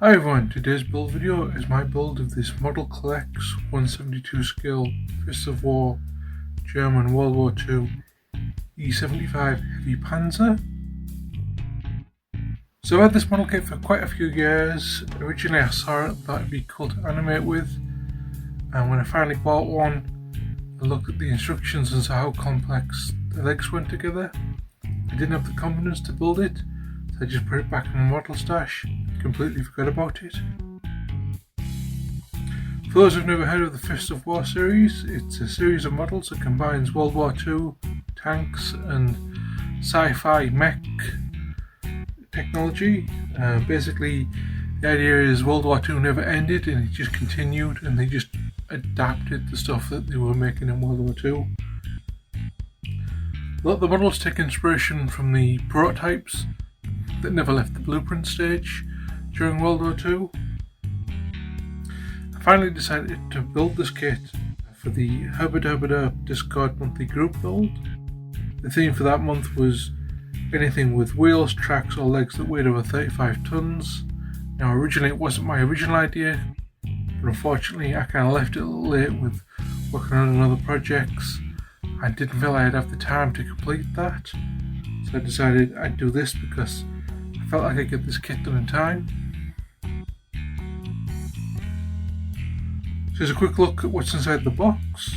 Hi everyone, today's build video is my build of this Model Collects 172 scale Fist of War German World War II E75 heavy Panzer. So I've had this model kit for quite a few years. Originally I saw it, thought it'd be cool to animate with, and when I finally bought one, I looked at the instructions and saw how complex the legs went together. I didn't have the confidence to build it, so I just put it back in my model stash. Completely forgot about it. For those who've never heard of the Fist of War series, it's a series of models that combines World War II tanks and sci-fi mech technology. Basically, the idea is World War II never ended and it just continued, and they just adapted the stuff that they were making in World War II. A lot of the models take inspiration from the prototypes that never left the blueprint stage during World War II. I finally decided to build this kit for the Hubba Discord monthly group build. The theme for that month was anything with wheels, tracks or legs that weighed over 35 tons. Now originally it wasn't my original idea, but unfortunately I kind of left it a little late with working on other projects. I didn't feel I'd have the time to complete that, so I decided I'd do this because I felt like I could get this kit done in time. So here's a quick look at what's inside the box.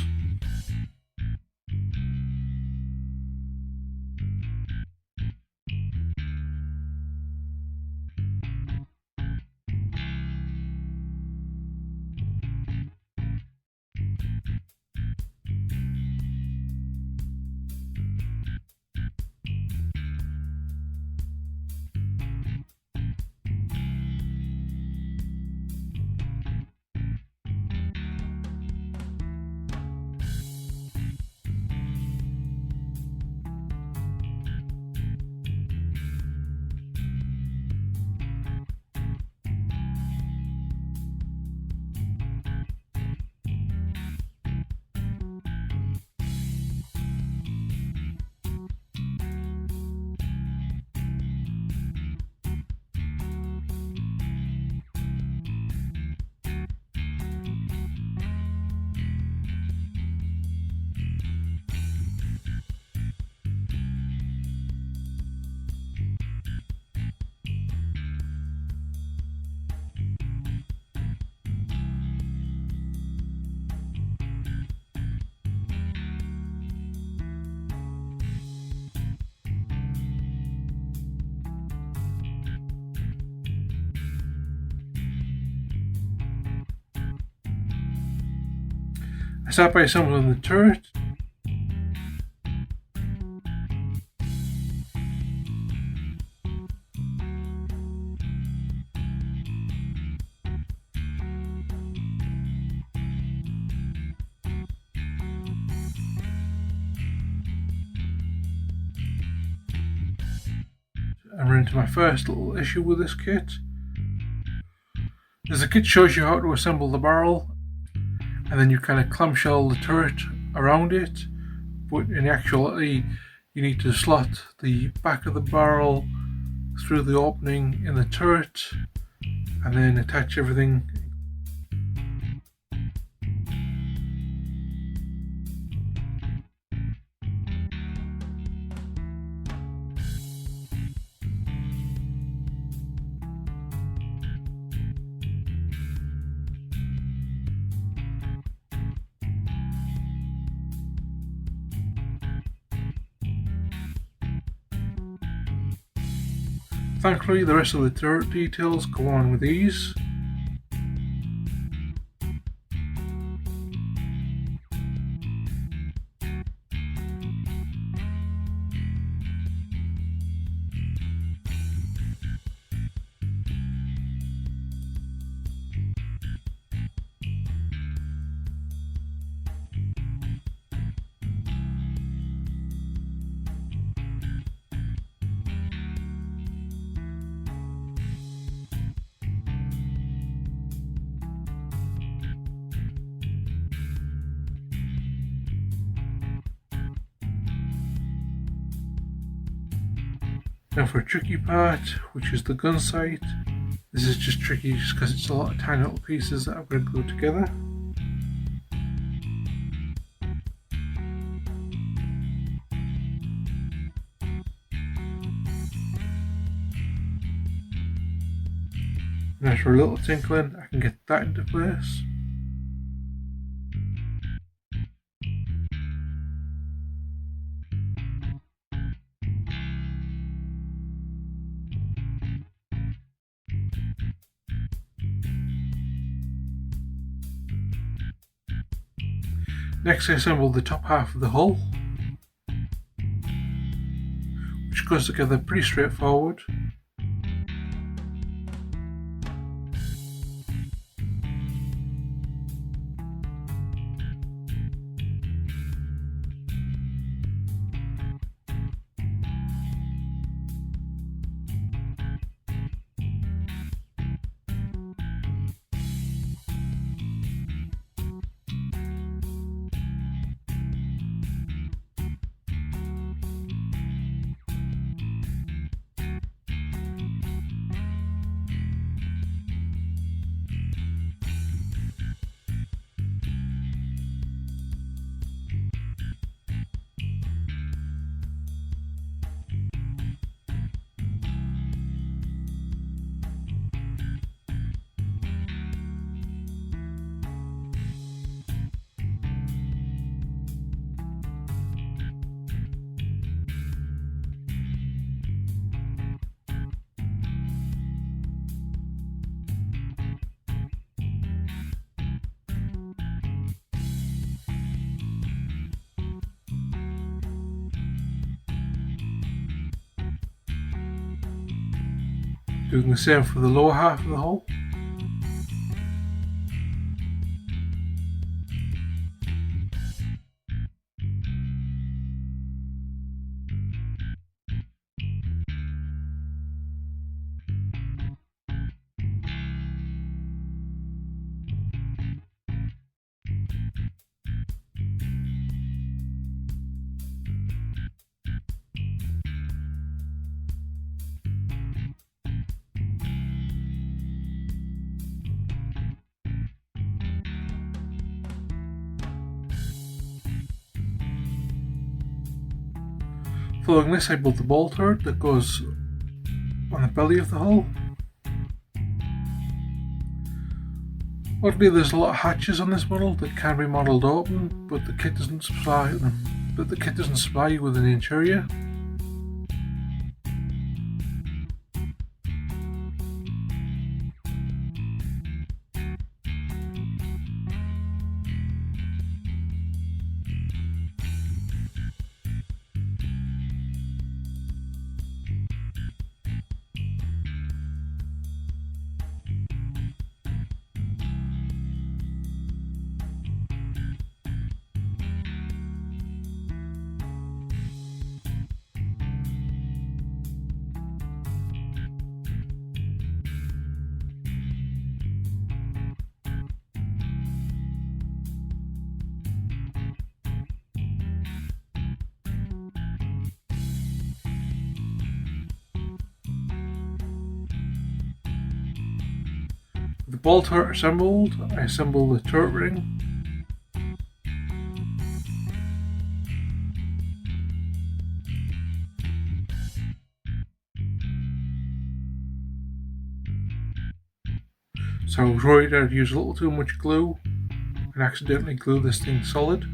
I start by assembling the turret. I run into my first little issue with this kit. As the kit shows you how to assemble the barrel, and then you kind of clamshell the turret around it, but in actuality you need to slot the back of the barrel through the opening in the turret and then attach everything. Thankfully, the rest of the turret details go on with ease. Now for a tricky part, which is the gun sight. This is just tricky just because it's a lot of tiny little pieces that I'm going to glue together. And after a little tinkling, I can get that into place. Next I assemble the top half of the hull, which goes together pretty straightforward. Doing the same for the lower half of the hull. Following this, I built the ball turret that goes on the belly of the hull. Oddly, there's a lot of hatches on this model that can be modelled open, but the kit doesn't supply you with an interior. The ball turret assembled, I assemble the turret ring. So I was worried I'd use a little too much glue and accidentally glue this thing solid.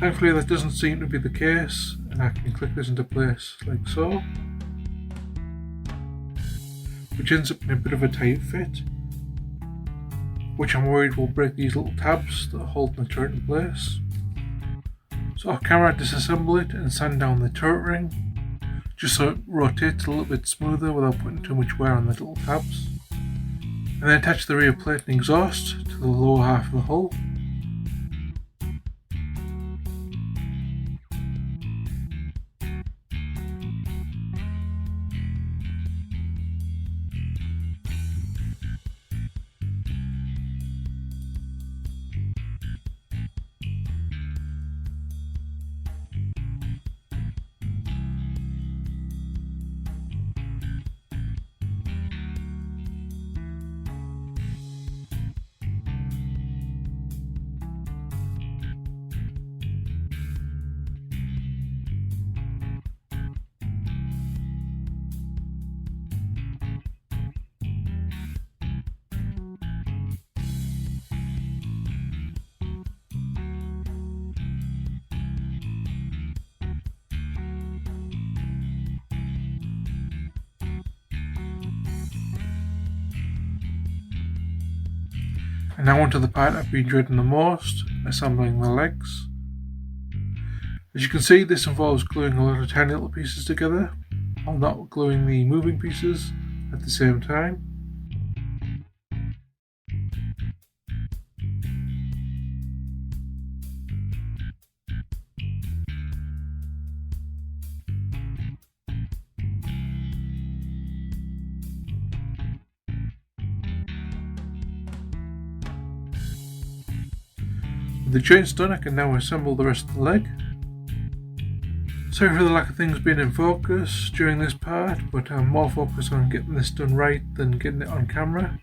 Thankfully that doesn't seem to be the case, and I can click this into place like so, which ends up in a bit of a tight fit, which I'm worried will break these little tabs that hold the turret in place. So off camera I disassemble it and sand down the turret ring, just so it rotates a little bit smoother without putting too much wear on the little tabs, and then attach the rear plate and exhaust to the lower half of the hull. And now onto the part I've been dreading the most, assembling the legs. As you can see, this involves gluing a lot of tiny little pieces together, while not gluing the moving pieces at the same time. With the joints done, I can now assemble the rest of the leg. Sorry for the lack of things being in focus during this part, but I'm more focused on getting this done right than getting it on camera.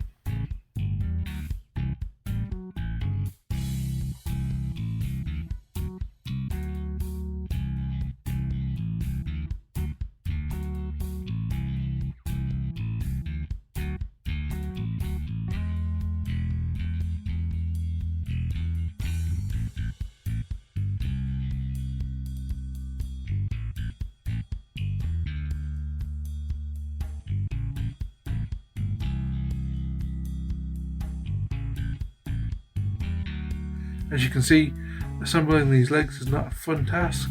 As you can see, assembling these legs is not a fun task.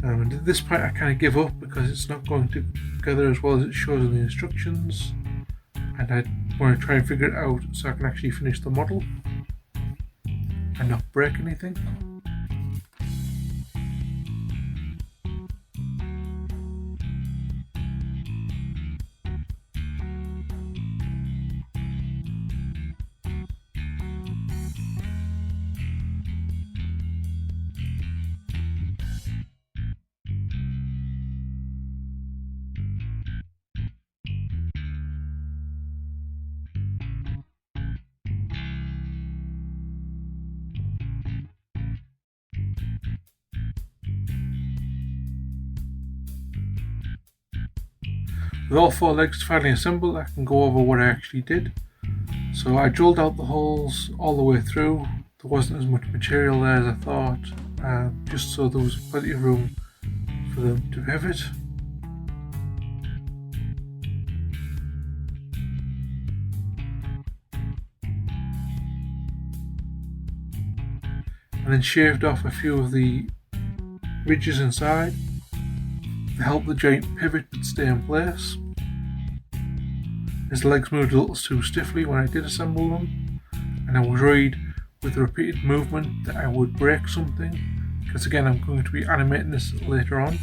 And at this point I kind of give up because it's not going together as well as it shows in the instructions. And I want to try and figure it out so I can actually finish the model and not break anything. With all 4 legs finally assembled, I can go over what I actually did. So I drilled out the holes all the way through. There wasn't as much material there as I thought, just so there was plenty of room for them to pivot. And then shaved off a few of the ridges inside to help the joint pivot but stay in place. His legs moved a little too stiffly when I did assemble them, and I was worried with the repeated movement that I would break something, because again I'm going to be animating this later on.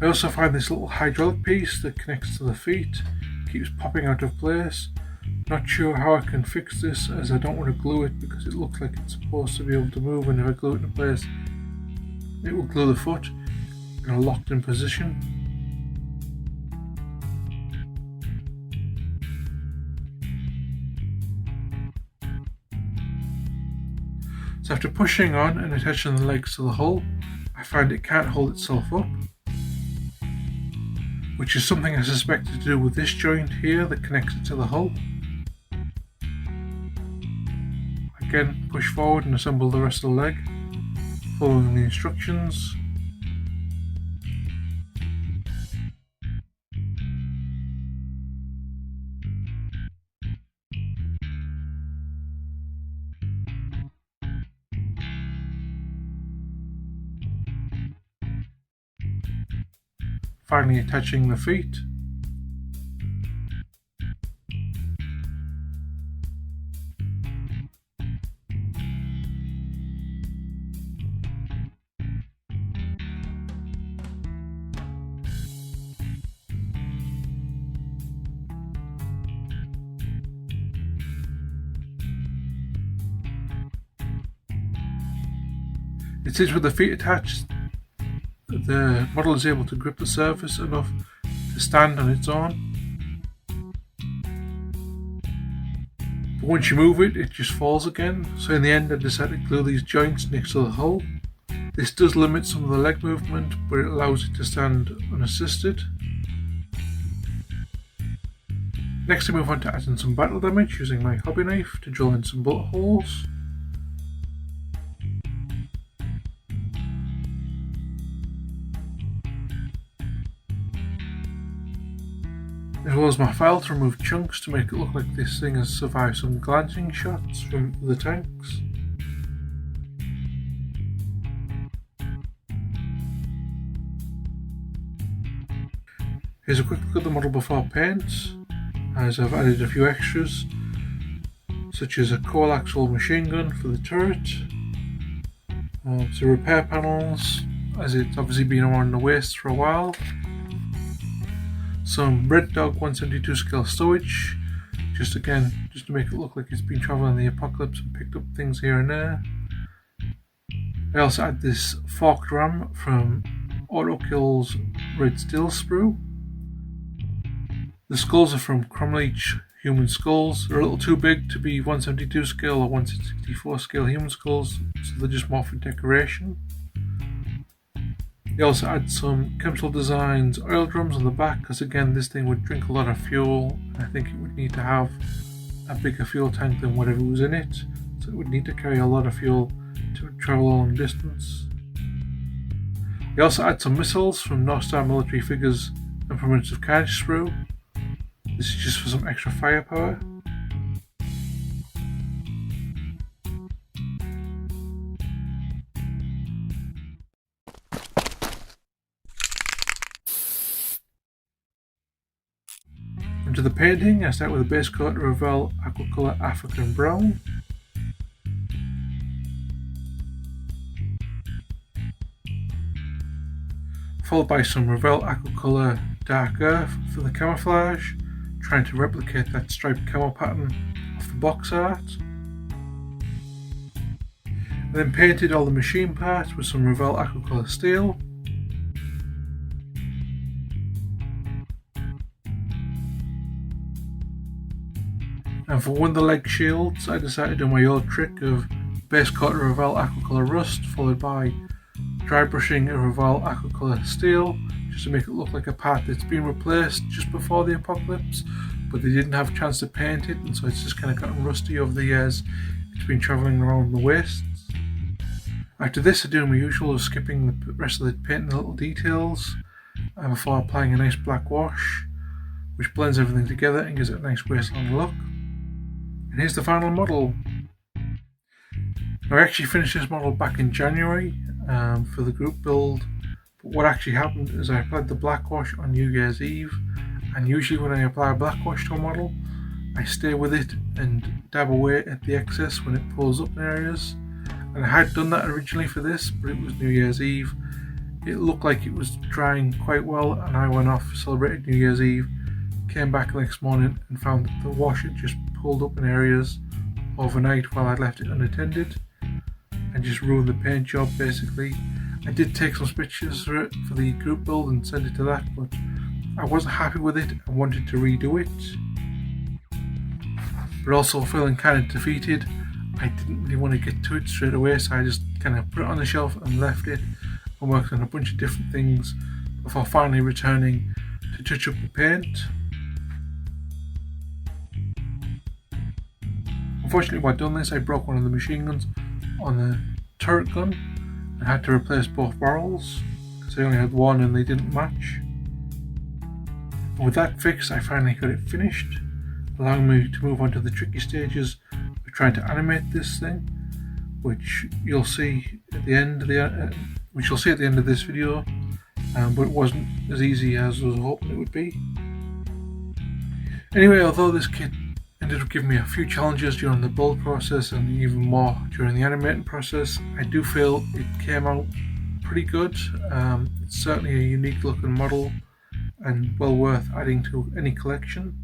I also find this little hydraulic piece that connects to the feet keeps popping out of place. Not sure how I can fix this, as I don't want to glue it because it looks like it's supposed to be able to move, and if I glue it in place it will glue the foot in a locked in position. So after pushing on and attaching the legs to the hull, I find it can't hold itself up, which is something I suspected to do with this joint here that connects it to the hull. Again, push forward and assemble the rest of the leg, following the instructions. Finally attaching the feet. It is with the feet attached, the model is able to grip the surface enough to stand on its own. But once you move it, it just falls again, so in the end I decided to glue these joints next to the hull. This does limit some of the leg movement, but it allows it to stand unassisted. Next I move on to adding some battle damage using my hobby knife to drill in some bullet holes. as well as my file to remove chunks to make it look like this thing has survived some glancing shots from the tanks. Here's a quick look at the model before paint, as I've added a few extras, such as a coaxial machine gun for the turret, some repair panels, as it's obviously been around the waist for a while, some Red Dog 172 scale stowage, just to make it look like it's been travelling the apocalypse and picked up things here and there. I also add this forked ram from Autokill's Red Steel sprue. The skulls are from Cromleech human skulls. They're a little too big to be 172 scale or 164 scale human skulls, so they're just more for decoration. They also add some Chemsol Designs oil drums on the back, because again this thing would drink a lot of fuel, and I think it would need to have a bigger fuel tank than whatever was in it, so it would need to carry a lot of fuel to travel a long distance. They also add some missiles from North Star military figures and Primitive Carnage sprue. This is just for some extra firepower. Into the painting, I start with a base coat of Revell Aquacolor African Brown. Followed by some Revell Aquacolor Dark Earth for the camouflage, trying to replicate that striped camo pattern of the box art. I then painted all the machine parts with some Revell Aquacolor Steel. And for one of the leg shields, I decided to do my old trick of base coat of Revell Aquacolor Rust, followed by dry brushing of Revell Aquacolor Steel, just to make it look like a part that's been replaced just before the apocalypse, but they didn't have a chance to paint it, and so it's just kind of gotten rusty over the years. It's been travelling around the waists. After this, I do my usual of skipping the rest of the painting the little details before applying a nice black wash, which blends everything together and gives it a nice waistline look. And here's the final model. Now, I actually finished this model back in January for the group build, but what actually happened is I applied the black wash on New Year's Eve, and usually when I apply a black wash to a model, I stay with it and dab away at the excess when it pulls up in areas. And I had done that originally for this, but it was New Year's Eve. It looked like it was drying quite well, and I went off, celebrated New Year's Eve, came back the next morning and found that the wash had just pulled up in areas overnight while I'd left it unattended, and just ruined the paint job basically. I did take some pictures for it for the group build and send it to that, but I wasn't happy with it and wanted to redo it. But also feeling kind of defeated, I didn't really want to get to it straight away, so I just kind of put it on the shelf and left it and worked on a bunch of different things before finally returning to touch up the paint. Unfortunately, while doing this, I broke one of the machine guns on the turret gun and had to replace both barrels because I only had one and they didn't match. And with that fixed, I finally got it finished, allowing me to move on to the tricky stages of trying to animate this thing, which you'll see at the end of this video, but it wasn't as easy as I was hoping it would be. Anyway, although this kit ended up giving me a few challenges during the build process and even more during the animating process, I do feel it came out pretty good. It's certainly a unique looking model and well worth adding to any collection.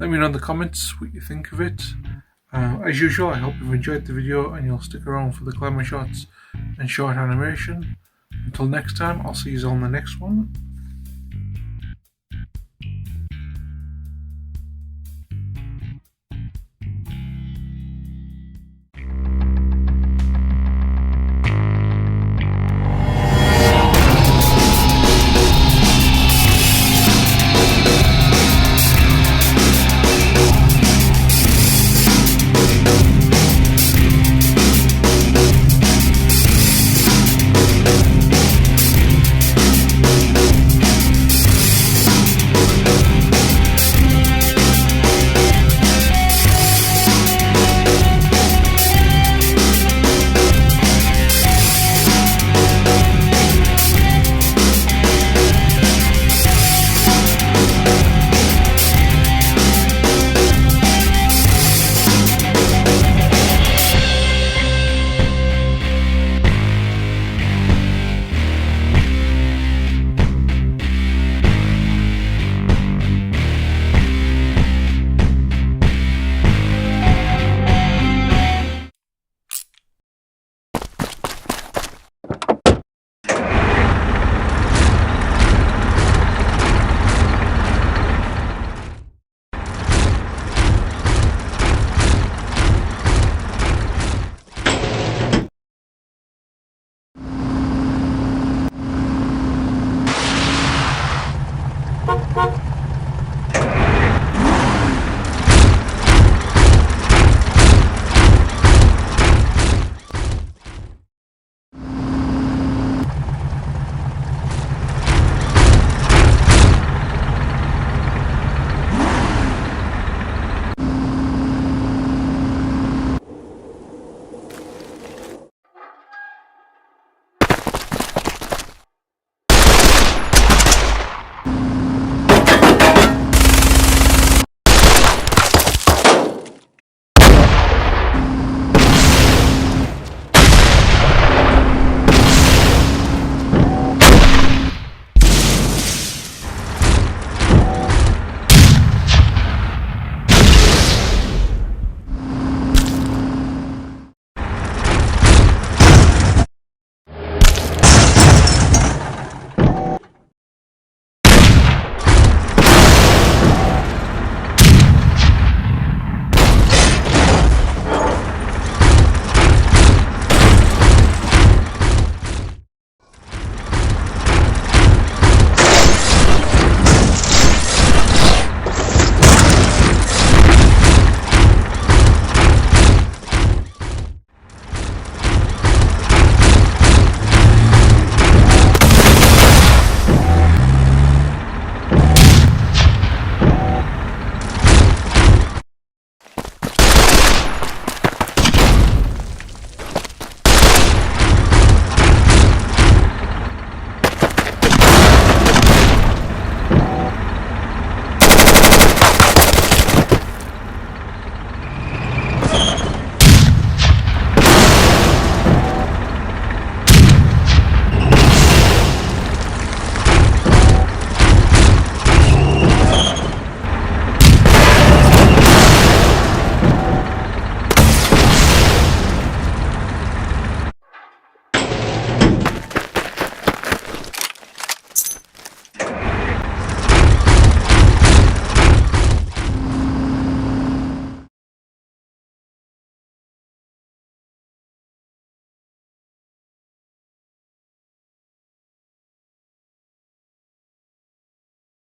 Let me know in the comments what you think of it. As usual, I hope you've enjoyed the video and you'll stick around for the glamour shots and short animation. Until next time, I'll see you all in the next one.